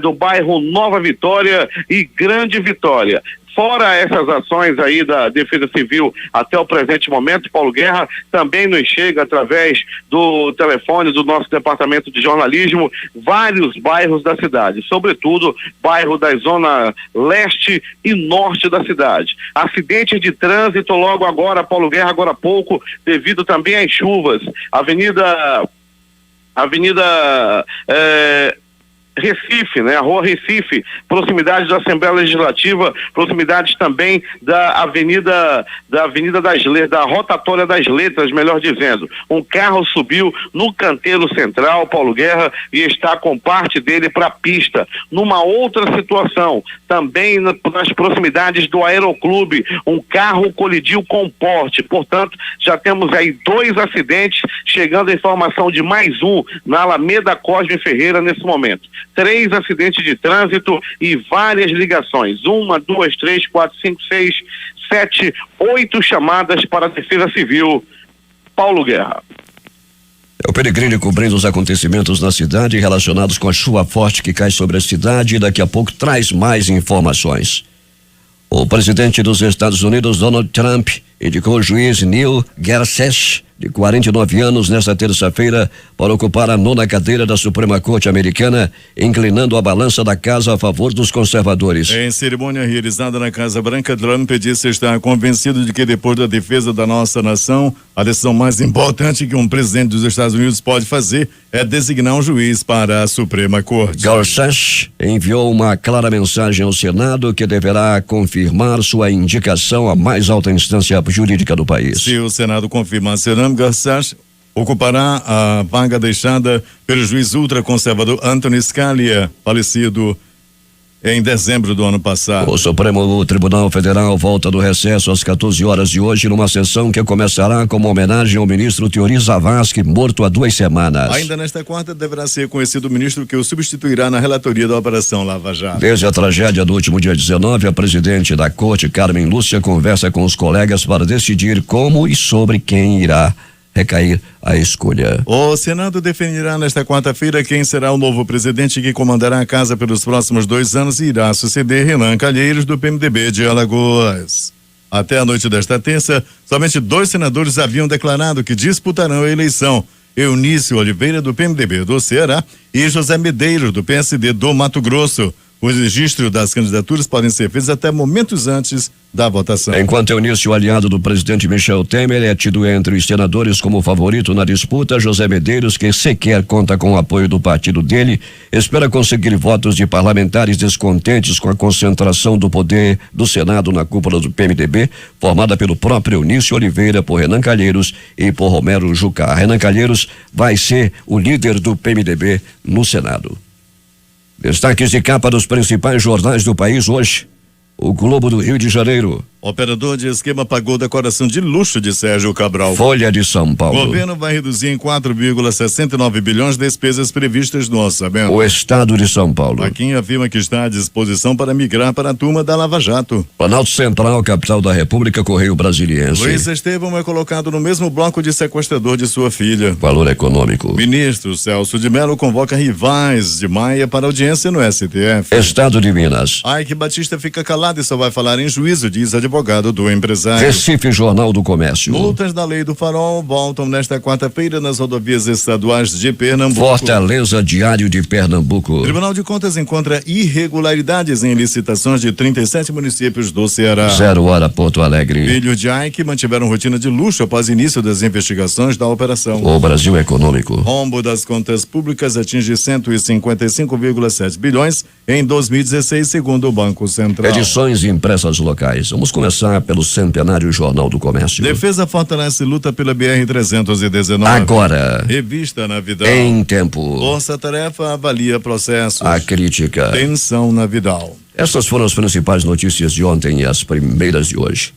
do bairro Nova Vitória e Grande Vitória. Fora essas ações aí da Defesa Civil até o presente momento, Paulo Guerra, também nos chega através do telefone do nosso departamento de jornalismo vários bairros da cidade, sobretudo bairro da zona leste e norte da cidade. Acidente de trânsito logo agora, Paulo Guerra, agora há pouco, devido também às chuvas. Avenida Recife, né? A Rua Recife, proximidade da Assembleia Legislativa, proximidade também da Avenida das Letras, da Rotatória das Letras, melhor dizendo. Um carro subiu no canteiro central, Paulo Guerra, e está com parte dele para a pista. Numa outra situação, também nas proximidades do Aeroclube, um carro colidiu com porte. Portanto, já temos aí 2 acidentes, chegando a informação de mais um na Alameda Cosme Ferreira nesse momento. 3 acidentes de trânsito e várias ligações. 1, 2, 3, 4, 5, 6, 7, 8 chamadas para a Defesa Civil. Paulo Guerra. É o Peregrino cobrindo os acontecimentos na cidade relacionados com a chuva forte que cai sobre a cidade, e daqui a pouco traz mais informações. O presidente dos Estados Unidos, Donald Trump, indicou o juiz Neil Gorsuch, de 49 anos, nesta terça-feira, para ocupar a 9ª cadeira da Suprema Corte Americana, inclinando a balança da casa a favor dos conservadores. Em cerimônia realizada na Casa Branca, Trump disse estar convencido de que, depois da defesa da nossa nação, a decisão mais importante que um presidente dos Estados Unidos pode fazer é designar um juiz para a Suprema Corte. Gorsuch enviou uma clara mensagem ao Senado que deverá confirmar sua indicação à mais alta instância jurídica do país. Se o Senado confirmar seu nome, Gorsuch ocupará a vaga deixada pelo juiz ultraconservador Anthony Scalia, falecido em dezembro do ano passado. O Supremo Tribunal Federal volta do recesso às 14 horas de hoje, numa sessão que começará com uma homenagem ao ministro Teori Zavascki, morto há 2 semanas. Ainda nesta quarta deverá ser conhecido o ministro que o substituirá na relatoria da Operação Lava Jato. Desde a tragédia do último dia 19, a presidente da Corte, Carmen Lúcia, conversa com os colegas para decidir como e sobre quem irá recair a escolha. O Senado definirá nesta quarta-feira quem será o novo presidente que comandará a casa pelos próximos 2 anos e irá suceder Renan Calheiros, do PMDB de Alagoas. Até a noite desta terça, somente 2 senadores haviam declarado que disputarão a eleição: Eunício Oliveira, do PMDB do Ceará, e José Medeiros, do PSD do Mato Grosso. O registro das candidaturas podem ser feitos até momentos antes da votação. Enquanto Eunício, aliado do presidente Michel Temer, é tido entre os senadores como favorito na disputa, José Medeiros, que sequer conta com o apoio do partido dele, espera conseguir votos de parlamentares descontentes com a concentração do poder do Senado na cúpula do PMDB, formada pelo próprio Eunício Oliveira, por Renan Calheiros e por Romero Jucá. Renan Calheiros vai ser o líder do PMDB no Senado. Destaques de capa dos principais jornais do país hoje. O Globo do Rio de Janeiro. Operador de esquema pagou decoração de luxo de Sérgio Cabral. Folha de São Paulo. O governo vai reduzir em 4,69 bilhões despesas previstas no orçamento. O Estado de São Paulo. Faquim afirma que está à disposição para migrar para a turma da Lava Jato. Planalto Central, capital da República, Correio Brasiliense. Luiz Estevão é colocado no mesmo bloco de sequestrador de sua filha. Valor econômico. Ministro Celso de Mello convoca rivais de Maia para audiência no STF. Estado de Minas. Ike Batista fica calado e só vai falar em juízo, diz advogado do empresário. Recife, Jornal do Comércio. Multas da Lei do Farol voltam nesta quarta-feira nas rodovias estaduais de Pernambuco. Fortaleza, Diário de Pernambuco. Tribunal de Contas encontra irregularidades em licitações de 37 municípios do Ceará. 0 hora, Porto Alegre. Filhos de Ike mantiveram rotina de luxo após início das investigações da operação. O Brasil Econômico. Rombo das contas públicas atinge 155,7 bilhões em 2016, segundo o Banco Central. Edições impressas locais. Vamos começar pelo centenário Jornal do Comércio. Defesa fortalece luta pela BR-319. Agora. Revista na Vidal. Em tempo. Força-tarefa avalia processos. A crítica. Tensão na Vidal. Essas foram as principais notícias de ontem e as primeiras de hoje.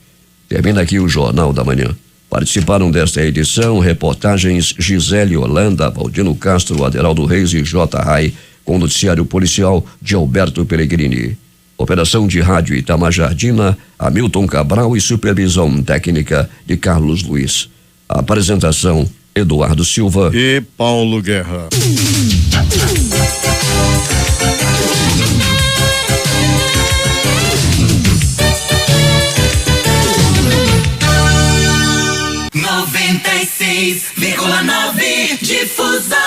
Termina aqui o Jornal da Manhã. Participaram desta edição reportagens Gisele Holanda, Valdino Castro, Aderaldo Reis e J. Rai, com o noticiário policial de Alberto Pellegrini. Operação de rádio Itamajardina, Hamilton Cabral e supervisão técnica de Carlos Luiz. A apresentação, Eduardo Silva e Paulo Guerra. Difusão.